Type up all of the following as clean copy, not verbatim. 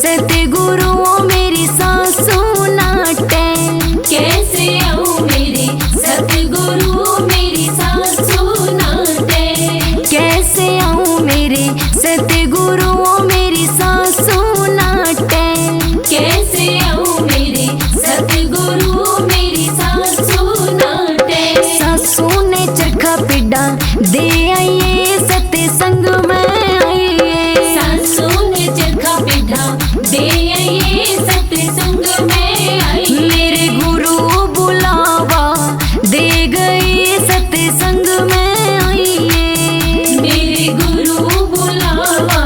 सतगुरुओं मेरी सासू नाटे। कैसे आऊं मेरे सतगुरु मेरी सासू नाटे। कैसे आऊं मेरे सतगुरुओं मेरी सासू नाटे। कैसे आऊं मेरे सतगुरु मेरी सासू नाटे। सासू ने चरखा पिड़ा दे आइए सत्संग में आइए। सासू ने चरखा पिढ़ा दे आइए सत्संग में आई। मेरे गुरु बुलावा दे गए सत्संग में आइए। मेरे गुरु बुलावा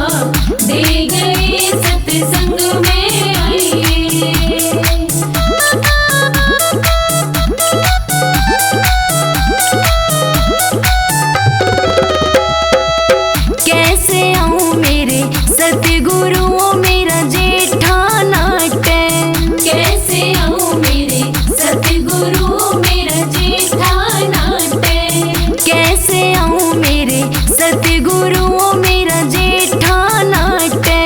दे गए सत्संग में आइए। कैसे आऊं मेरे सतगुरुओं मेरा जेठा नाटे। कैसे आऊं मेरे सतगुरु मेरा जेठा नाटे। कैसे आऊं मेरे सतगुरुओं मेरा जेठा नाटे।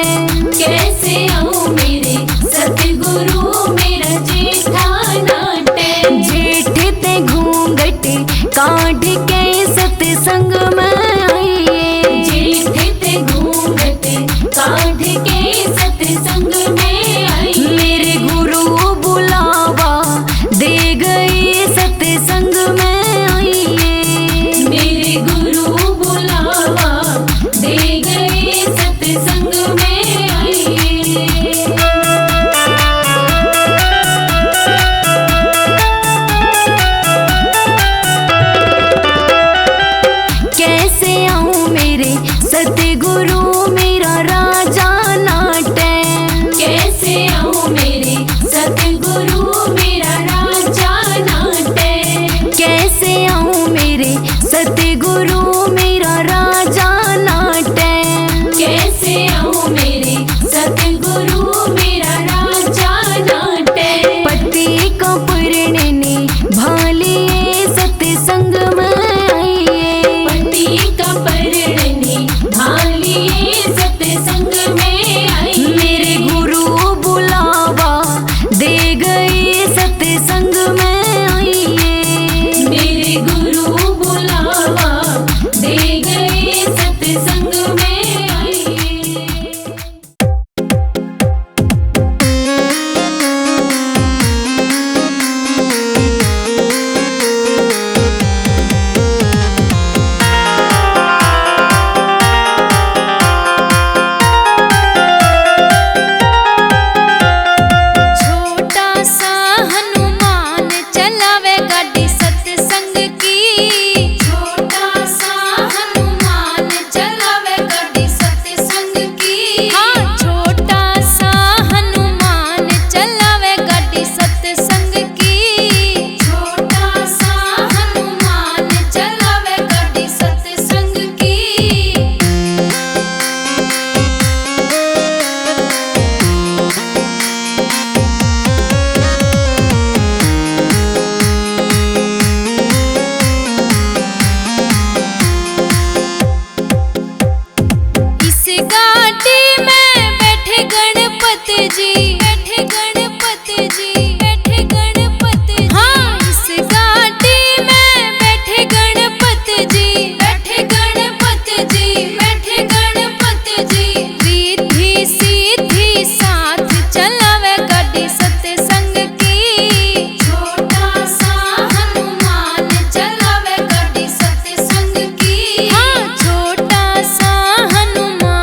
कैसे आऊं मेरे सतगुरु मेरा जेठा नाटे। जेठ ते घूंघट काढ़ के सत्संग में आइए। जेठ ते घूंघट काढ़ के सत्संग में आई। मेरे गुरु बुलावा दे गए सत्संग में आइए। मेरे गुरु बुलावा दे गए सत्संग में आइए। कैसे आऊं मेरे सतगुरु मेरा राजा नाटे। कैसे आऊं मेरे सतगुरु मेरा राजा नाटे। कैसे आऊं मेरे सतगुरु मेरा राजा नाटे। कैसे आऊं मेरे सतगुरु मेरा राजा नाटे। पति का परिणने भालिए सत्संग में आइए। पति का परिणने भालिए सत्संग में आई। मेरे गुरु बुलावा दे गए सत्संग में आइए। मेरे गुरु बुलावा दे गए सत्संग में आइए। छोटा सा हनुमान चलावे गाड़ी सत्संग की। छोटा सा हनुमान चलावे गाड़ी सत्संग की। हाँ, छोटा सा हनुमान चलावे गाड़ी सत्संग की। छोटा सा हनुमान चलावे गाड़ी सत्संग की। इस गाड़ी में बैठे गणपति जी। बैठे गणपति जी। बैठे गणपति जी। हाँ, इस गाड़ी में बैठे गणपति जी। बैठे गणपति जी। बैठे गणपति जी। रिद्धि सिद्धि साथ चलावे गाड़ी सत्संग की। छोटा सा हनुमान चलावे गाड़ी सत्संग की। हाँ, छोटा सा हनुमान।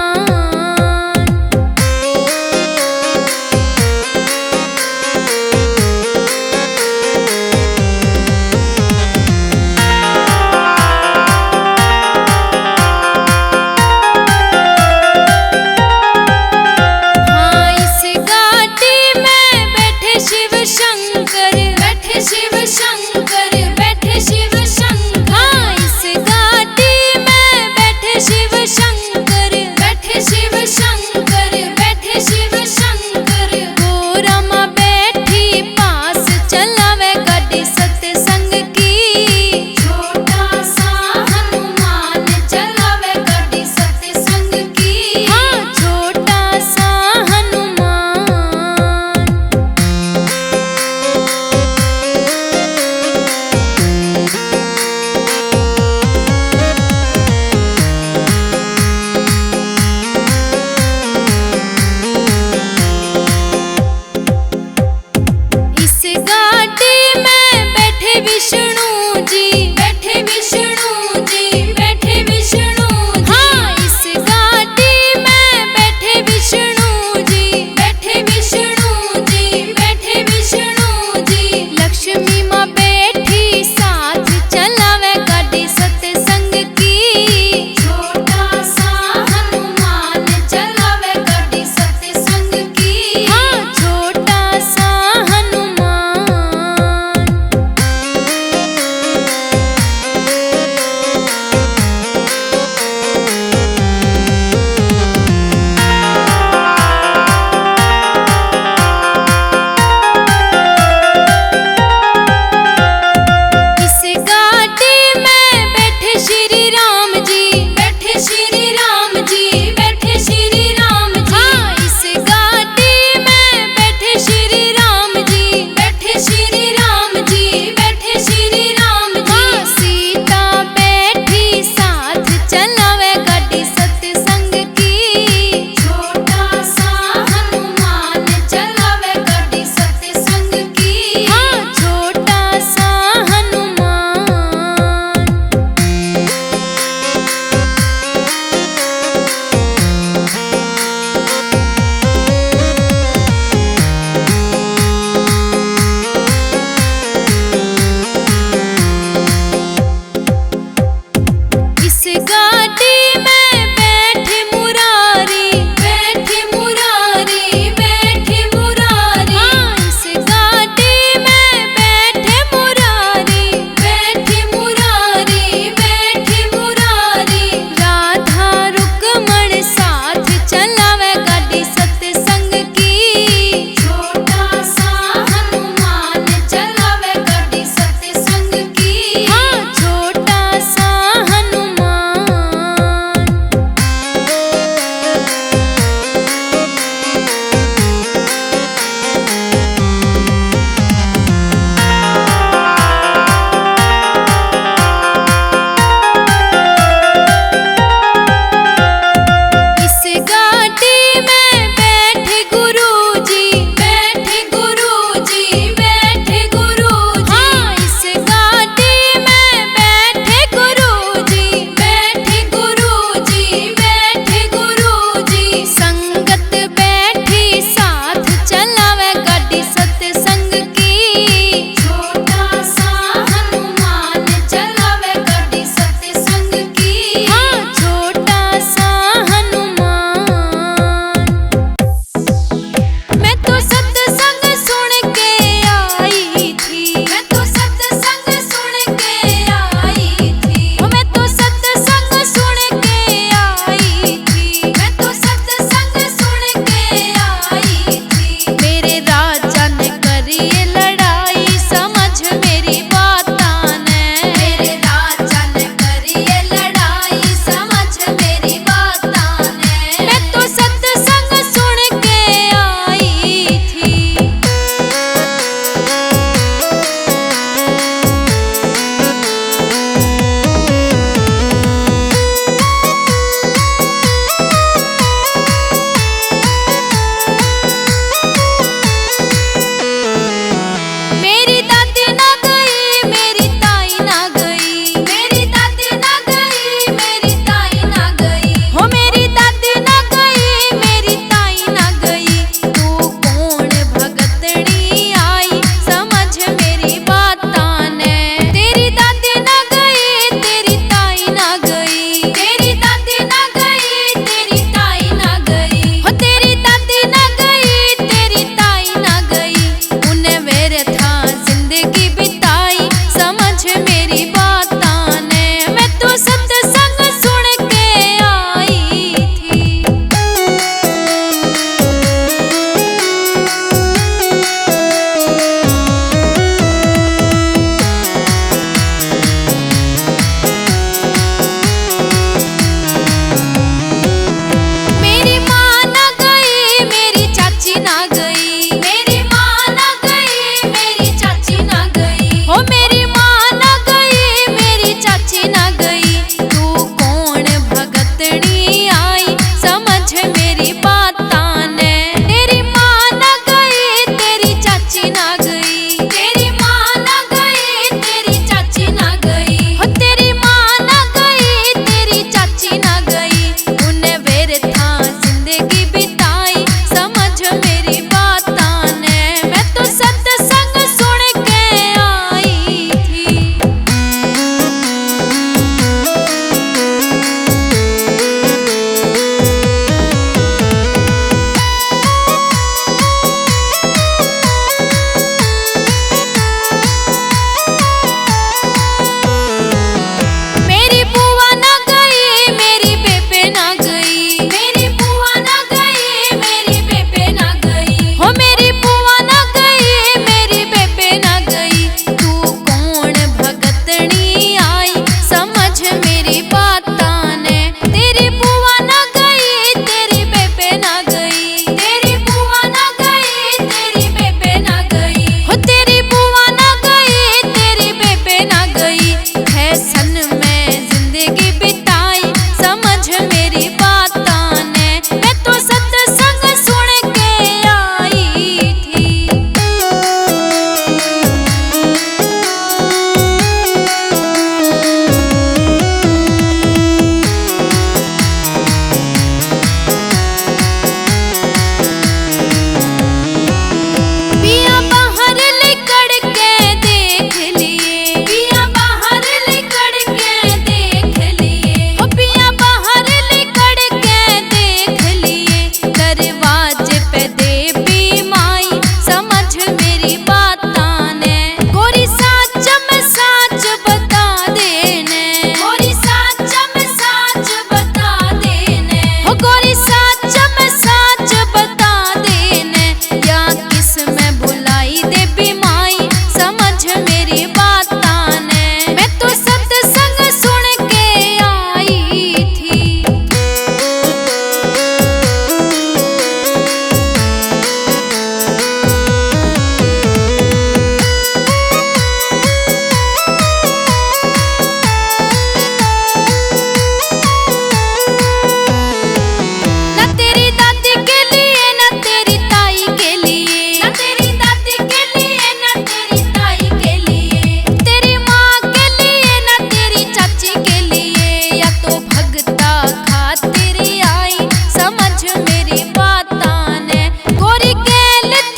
चलते